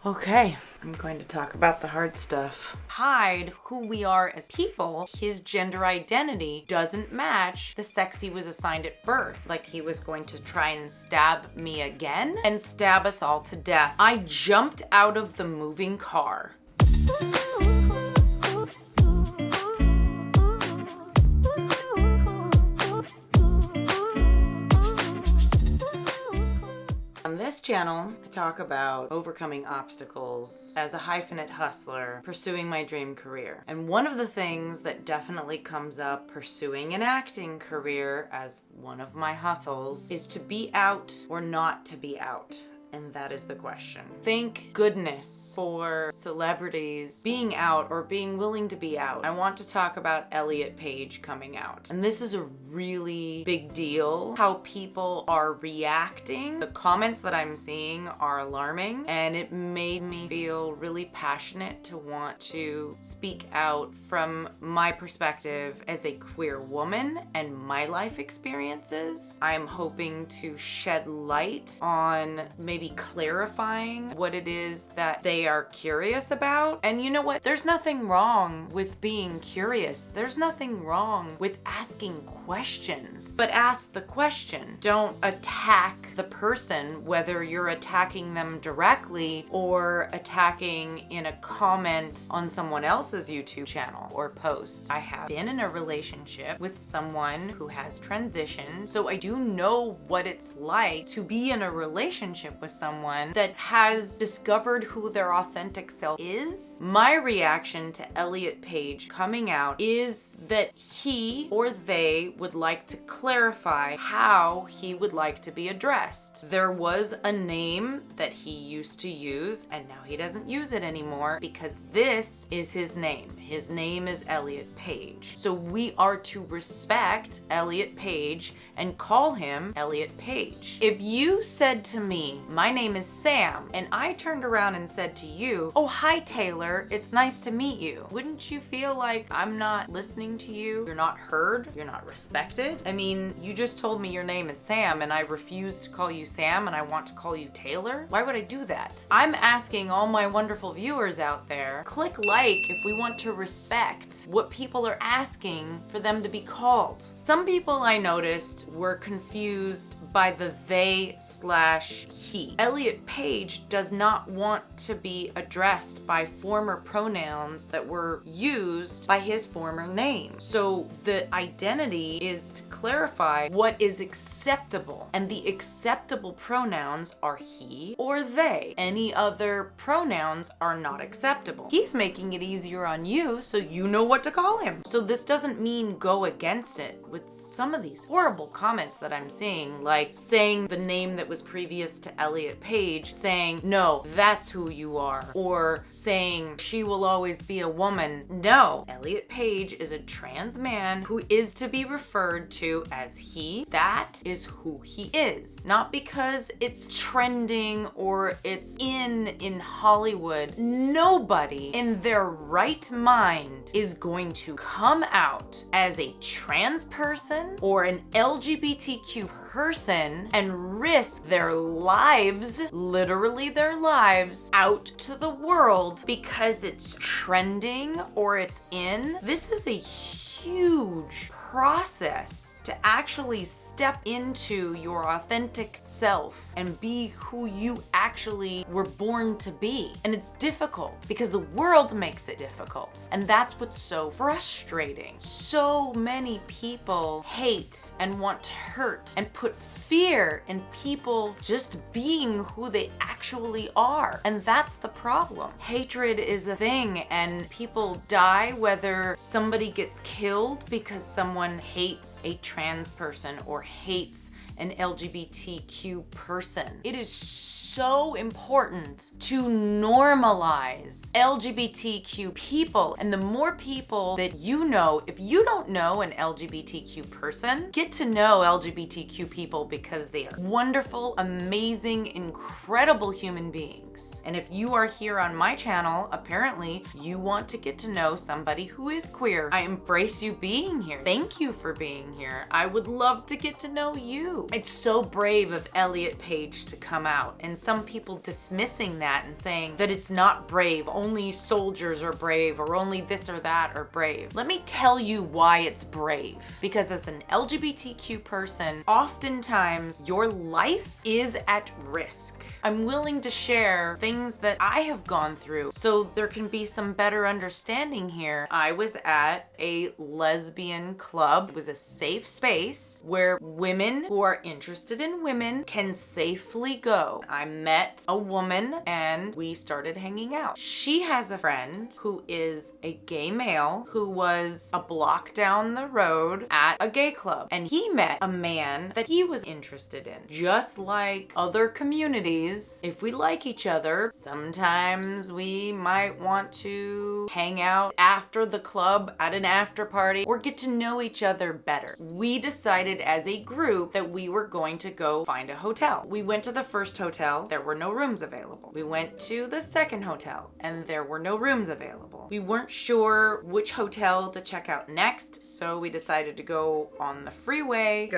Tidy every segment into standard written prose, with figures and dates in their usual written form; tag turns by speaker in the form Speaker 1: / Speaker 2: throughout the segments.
Speaker 1: Okay, I'm going to talk about the hard stuff. Hide who we are as people. His gender identity doesn't match the sex he was assigned at birth. Like he was going to try and stab me again and stab us all to death. I jumped out of the moving car. On this channel, I talk about overcoming obstacles as a hyphenate hustler, pursuing my dream career. And one of the things that definitely comes up pursuing an acting career as one of my hustles is to be out or not to be out. And that is the question. Thank goodness for celebrities being out or being willing to be out. I want to talk about Elliot Page coming out. And this is a really big deal. How people are reacting. The comments that I'm seeing are alarming, and it made me feel really passionate to want to speak out from my perspective as a queer woman and my life experiences. I'm hoping to shed light on maybe clarifying what it is that they are curious about. And you know what? There's nothing wrong with being curious. There's nothing wrong with asking questions. But ask the question. Don't attack the person, whether you're attacking them directly or attacking in a comment on someone else's YouTube channel or post. I have been in a relationship with someone who has transitioned, so I do know what it's like to be in a relationship with someone that has discovered who their authentic self is. My reaction to Elliot Page coming out is that he or they would like to clarify how he would like to be addressed. There was a name that he used to use, and now he doesn't use it anymore because this is his name. His name is Elliot Page. So we are to respect Elliot Page and call him Elliot Page. If you said to me, my name is Sam, and I turned around and said to you, oh, hi Taylor, it's nice to meet you, wouldn't you feel like I'm not listening to you? You're not heard? You're not respected? I mean, you just told me your name is Sam and I refuse to call you Sam and I want to call you Taylor? Why would I do that? I'm asking all my wonderful viewers out there, click like if we want to respect what people are asking for them to be called. Some people I noticed were confused by the they/he. Elliot Page does not want to be addressed by former pronouns that were used by his former name. So the identity is to clarify what is acceptable, and the acceptable pronouns are he or they. Any other pronouns are not acceptable. He's making it easier on you so you know what to call him. So this doesn't mean go against it. With some of these horrible comments that I'm seeing, like saying the name that was previous to Elliot Page, saying, no, that's who you are, or saying she will always be a woman. No, Elliot Page is a trans man who is to be referred to as he. That is who he is. Not because it's trending or it's in Hollywood. Nobody in their right mind is going to come out as a trans person or an LGBTQ person and risk their lives, literally their lives, out to the world because it's trending or it's in. This is a huge process to actually step into your authentic self and be who you actually were born to be. And it's difficult because the world makes it difficult. And that's what's so frustrating. So many people hate and want to hurt and put fear in people just being who they actually are. And that's the problem. Hatred is a thing, and people die whether somebody gets killed because someone hates a trans person or hates an LGBTQ person. It is so important to normalize LGBTQ people. And the more people that you know, if you don't know an LGBTQ person, get to know LGBTQ people because they are wonderful, amazing, incredible human beings. And if you are here on my channel, apparently you want to get to know somebody who is queer. I embrace you being here. Thank you for being here. I would love to get to know you. do. It's so brave of Elliot Page to come out, and some people dismissing that and saying that it's not brave, only soldiers are brave, or only this or that are brave. Let me tell you why it's brave. Because as an LGBTQ person, oftentimes your life is at risk. I'm willing to share things that I have gone through so there can be some better understanding here. I was at a lesbian club. It was a safe space where women who are interested in women can safely go. I met a woman and we started hanging out. She has a friend who is a gay male who was a block down the road at a gay club, and he met a man that he was interested in. Just like other communities, if we like each other, sometimes we might want to hang out after the club at an after party or get to know each other better. We decided as a group that we were going to go find a hotel. We went to the first hotel, there were no rooms available. We went to the second hotel and there were no rooms available. We weren't sure which hotel to check out next, so we decided to go on the freeway.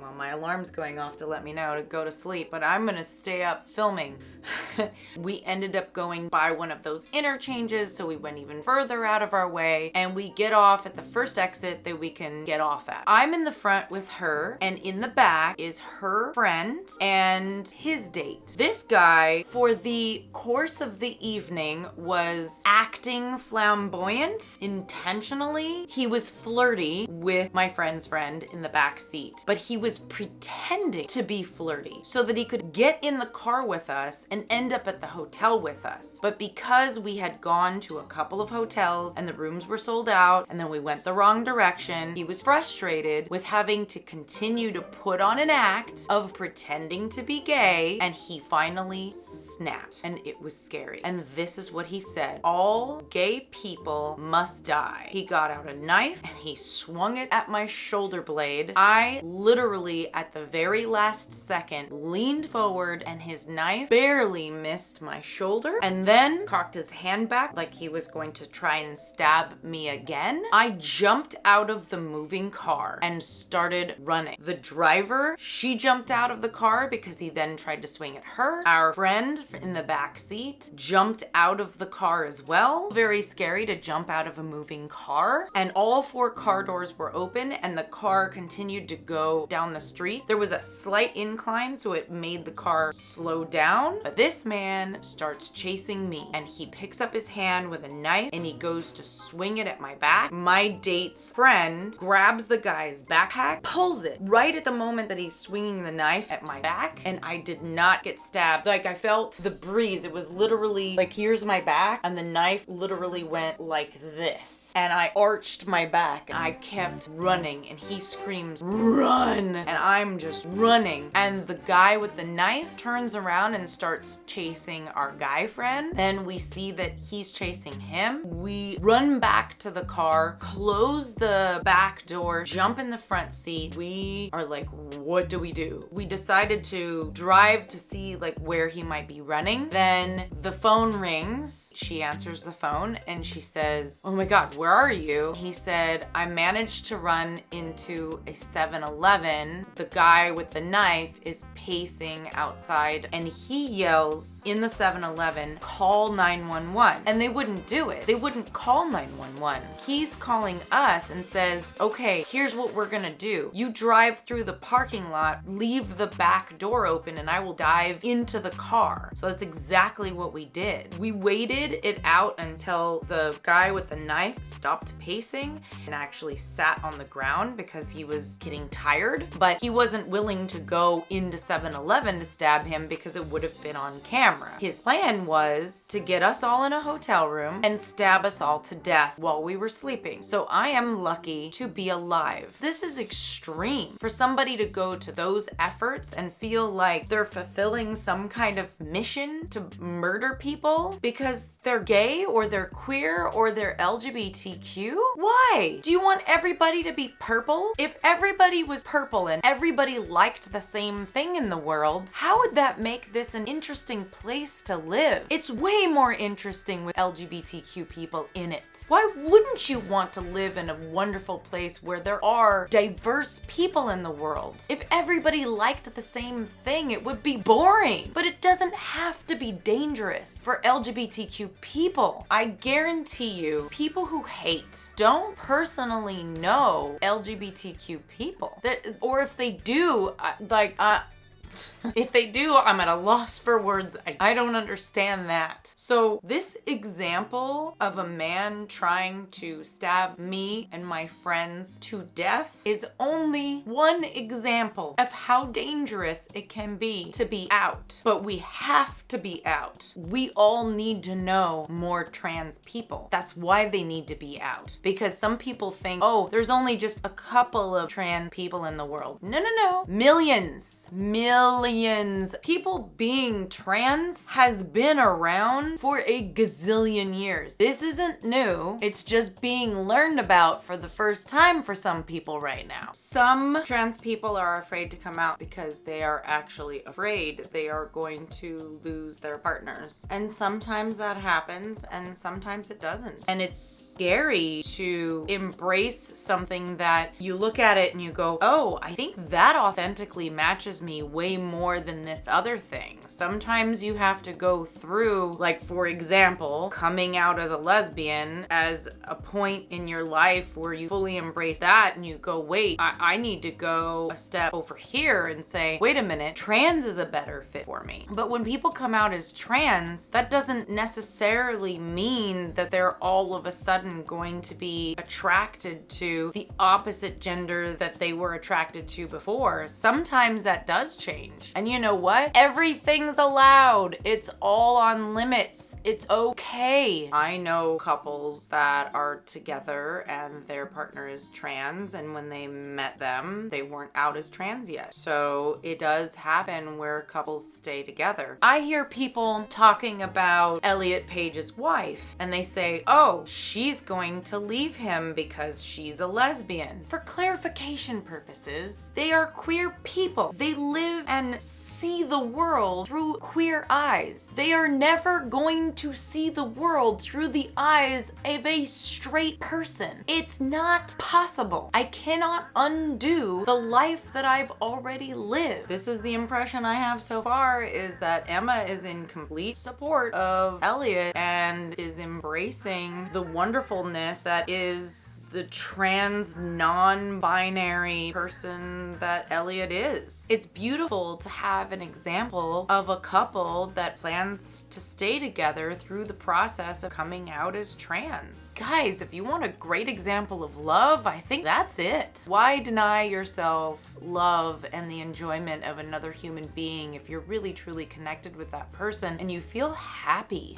Speaker 1: Well, my alarm's going off to let me know to go to sleep, but I'm gonna stay up filming. We ended up going by one of those interchanges, so we went even further out of our way, and we get off at the first exit that we can get off at. I'm in the front with her, and in the back is her friend and his date. This guy, for the course of the evening, was acting flamboyant intentionally. He was flirty with my friend's friend in the back seat, but he was pretending to be flirty so that he could get in the car with us and end up at the hotel with us. But because we had gone to a couple of hotels and the rooms were sold out and then we went the wrong direction, he was frustrated with having to continue to put on an act of pretending to be gay, and he finally snapped, and it was scary. And this is what he said: "All gay people must die." He got out a knife and he swung it at my shoulder blade. I literally at the very last second leaned forward and his knife barely missed my shoulder, and then cocked his hand back like he was going to try and stab me again. I jumped out of the moving car and started running. The driver, she jumped out of the car because he then tried to swing at her. Our friend in the back seat jumped out of the car as well. Very scary to jump out of a moving car. And all four car doors were open and the car continued to go down the street. There was a slight incline, so it made the car slow down. But this man starts chasing me, and he picks up his hand with a knife and he goes to swing it at my back. My date's friend grabs the guy's backpack, pulls it right at the moment that he's swinging the knife at my back, and I did not get stabbed. Like, I felt the breeze. It was literally like, here's my back, and the knife literally went like this. And I arched my back. I kept running, and he screams, "Run!" And I'm just running. And the guy with the knife turns around and starts chasing our guy friend. Then we see that he's chasing him. We run back to the car, close the back door, jump in the front seat. We are like, what do we do? We decided to drive to see like where he might be running. Then the phone rings. She answers the phone and she says, "Oh my God, where are you?" He said, "I managed to run into a 7-Eleven. The guy with the knife is pacing outside," and he yells in the 7-Eleven, "Call 911." And they wouldn't do it. They wouldn't call 911. He's calling us and says, "Okay, here's what we're gonna do. You drive through the parking lot, leave the back door open, and I will dive into the car." So that's exactly what we did. We waited it out until the guy with the knife stopped pacing and actually sat on the ground because he was getting tired, but he wasn't willing to go into 7-Eleven to stab him because it would have been on camera. His plan was to get us all in a hotel room and stab us all to death while we were sleeping. So I am lucky to be alive. This is extreme for somebody to go to those efforts and feel like they're fulfilling some kind of mission to murder people because they're gay or they're queer or they're LGBTQ. Why? Do you want everybody to be purple? If everybody was purple, people and everybody liked the same thing in the world, how would that make this an interesting place to live? It's way more interesting with LGBTQ people in it. Why wouldn't you want to live in a wonderful place where there are diverse people in the world? If everybody liked the same thing, it would be boring. But it doesn't have to be dangerous for LGBTQ people. I guarantee you, people who hate don't personally know LGBTQ people. Or if they do, if they do, I'm at a loss for words. I don't understand that. So this example of a man trying to stab me and my friends to death is only one example of how dangerous it can be to be out. But we have to be out. We all need to know more trans people. That's why they need to be out. Because some people think, oh, there's only just a couple of trans people in the world. No, no, no. Millions. People being trans has been around for a gazillion years. This isn't new. It's just being learned about for the first time for some people right now. Some trans people are afraid to come out because they are actually afraid they are going to lose their partners. And sometimes that happens and sometimes it doesn't. And it's scary to embrace something that you look at it and you go, oh, I think that authentically matches me way more than this other thing. Sometimes you have to go through, like, for example, coming out as a lesbian as a point in your life where you fully embrace that and you go, wait, I need to go a step over here and say, wait a minute, trans is a better fit for me. But when people come out as trans, that doesn't necessarily mean that they're all of a sudden going to be attracted to the opposite gender that they were attracted to before. Sometimes that does change. And you know what? Everything's allowed. It's all on limits. It's okay. I know couples that are together and their partner is trans, and when they met them, they weren't out as trans yet. So it does happen where couples stay together. I hear people talking about Elliot Page's wife, and they say, oh, she's going to leave him because she's a lesbian. For clarification purposes, they are queer people. They live and see the world through queer eyes. They are never going to see the world through the eyes of a straight person. It's not possible. I cannot undo the life that I've already lived. This is the impression I have so far, is that Emma is in complete support of Elliot and is embracing the wonderfulness that is the trans non-binary person that Elliot is. It's beautiful to have an example of a couple that plans to stay together through the process of coming out as trans. Guys, if you want a great example of love, I think that's it. Why deny yourself love and the enjoyment of another human being if you're really truly connected with that person and you feel happy?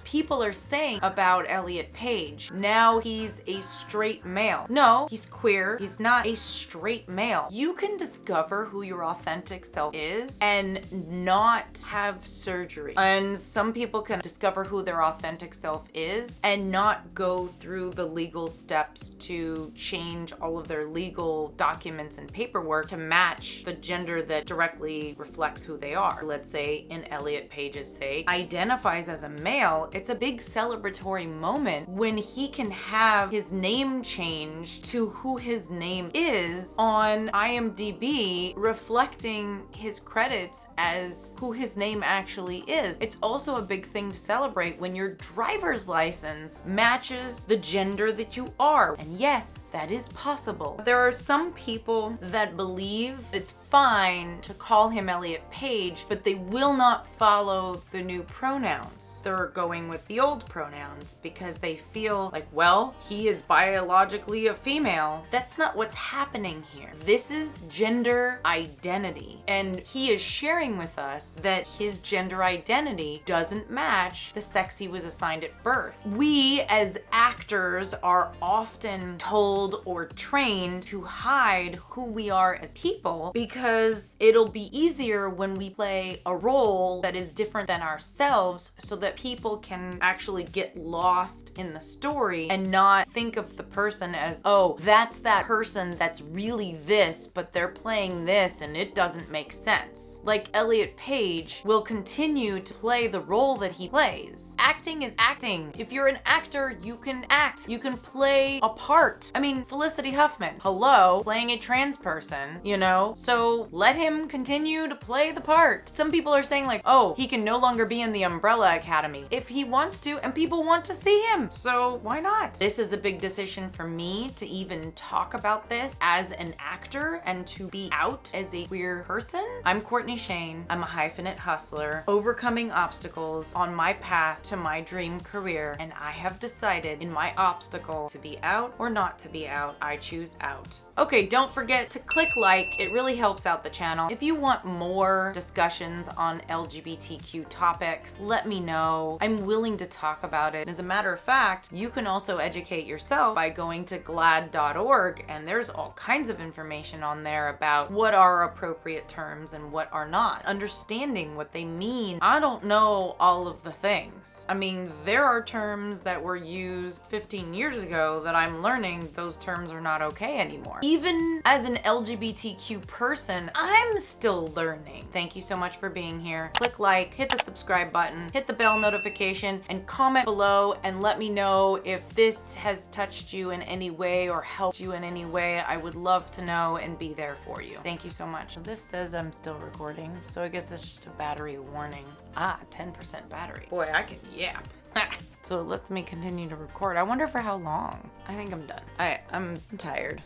Speaker 1: People are saying about Elliot Page, now he's a straight male. No, he's queer. He's not a straight male. You can discover who your authentic self is and not have surgery. And some people can discover who their authentic self is and not go through the legal steps to change all of their legal documents and paperwork to match the gender that directly reflects who they are. Let's say, in Elliot Page's sake, identifies as a male. It's a big celebratory moment when he can have his name changed to who his name is on IMDb, reflecting his credits as who his name actually is. It's also a big thing to celebrate when your driver's license matches the gender that you are. And yes, that is possible. There are some people that believe it's fine to call him Elliot Page, but they will not follow the new pronouns. They're going with the old pronouns because they feel like, well, he is biologically a female. That's not what's happening here. This is gender identity. And he is sharing with us that his gender identity doesn't match the sex he was assigned at birth. We as actors are often told or trained to hide who we are as people because it'll be easier when we play a role that is different than ourselves so that people can can actually get lost in the story and not think of the person as, oh, that's that person that's really this, but they're playing this and it doesn't make sense. Like Elliot Page will continue to play the role that he plays. Acting is acting. If you're an actor, you can act. You can play a part. I mean, Felicity Huffman, hello, playing a trans person, you know? So let him continue to play the part. Some people are saying like, oh, he can no longer be in the Umbrella Academy if he wants to and people want to see him. So why not? This is a big decision for me to even talk about this as an actor and to be out as a queer person. I'm Courtney Shane. I'm a hyphenate hustler, overcoming obstacles on my path to my dream career, and I have decided in my obstacle to be out or not to be out. I choose out. Okay, don't forget to click like. It really helps out the channel. If you want more discussions on LGBTQ topics, let me know. I'm willing to talk about it. As a matter of fact, you can also educate yourself by going to glad.org, and there's all kinds of information on there about what are appropriate terms and what are not. Understanding what they mean. I don't know all of the things. I mean, there are terms that were used 15 years ago that I'm learning those terms are not okay anymore. Even as an LGBTQ person, I'm still learning. Thank you so much for being here. Click like, hit the subscribe button, hit the bell notification, and comment below and let me know if this has touched you in any way or helped you in any way. I would love to know and be there for you. Thank you so much. This says I'm still recording, so I guess it's just a battery warning. 10% battery. Boy, I can yap. So it lets me continue to record. I wonder for how long. I think I'm done. I'm tired.